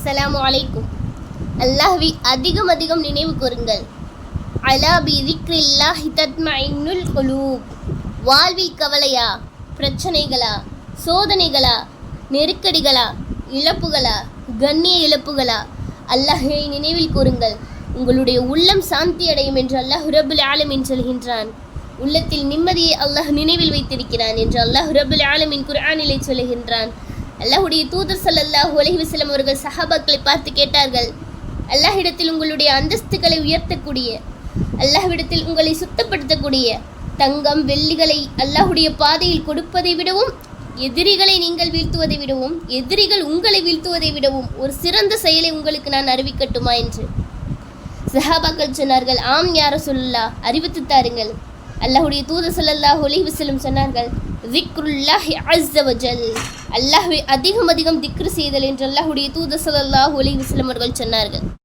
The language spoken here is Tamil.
அஸ்ஸலாமு அலைக்கும். அல்லாஹ்வை அதிகம் அதிகம் நினைவு கூறுங்கள். அலா பி திக்ரில்லாஹி தத்மஇன்னுல் குலூப். வாழ்வில் கவலையா, பிரச்சனைகளா, சோதனைகளா, நெருக்கடிகளா, இழப்புகளா, கண்ணிய இழப்புகளா, அல்லாஹ்வை நினைவில் கூறுங்கள், உங்களுடைய உள்ளம் சாந்தி அடையும் என்று அல்லாஹ் ரப்புல் ஆலமீன் சொல்கின்றான். உள்ளத்தில் நிம்மதியை அல்லாஹ் நினைவில் வைத்திருக்கிறான் என்று அல்லாஹ் ரப்புல் ஆலமீன் குர்ஆனிலே சொல்கின்றான். அல்லாஹ்வுடைய தூதர் ஸல்லல்லாஹு அலைஹி வஸல்லம் அவர்கள் சஹாபாக்களை பார்த்து கேட்டார்கள், அல்லாஹ்விடத்தில் உங்களுடைய அந்தஸ்துகளை உயர்த்தக்கூடிய, அல்லாஹ்விடத்தில் உங்களை சுத்தப்படுத்தக்கூடிய தங்கம் வெள்ளிகளை அல்லாஹ்வுடைய பாதையில் கொடுப்பதை விடவும், எதிரிகளை நீங்கள் வீழ்த்துவதை விடவும், எதிரிகள் உங்களை வீழ்த்துவதை விடவும் ஒரு சிறந்த செயலை உங்களுக்கு நான் அறிவிக்கட்டுமா என்று சஹாபாக்கள் சொன்னார்கள், ஆம் யா ரசூலுல்லாஹ், அறிவித்து தாருங்கள். அல்லாஹ்வுடைய தூதர் ஸல்லல்லாஹு அலைஹி வஸல்லம் சொன்னார்கள், திக்ருல்லாஹி அஸ்ஸ வஜல். அல்லாஹ்வை அதிகம் அதிகம் திக்ரு செய்தல் என்று அல்லாஹ்வுடைய தூதர் ஸல்லல்லாஹு அலைஹி வஸல்லம் அவர்கள் சொன்னார்கள்.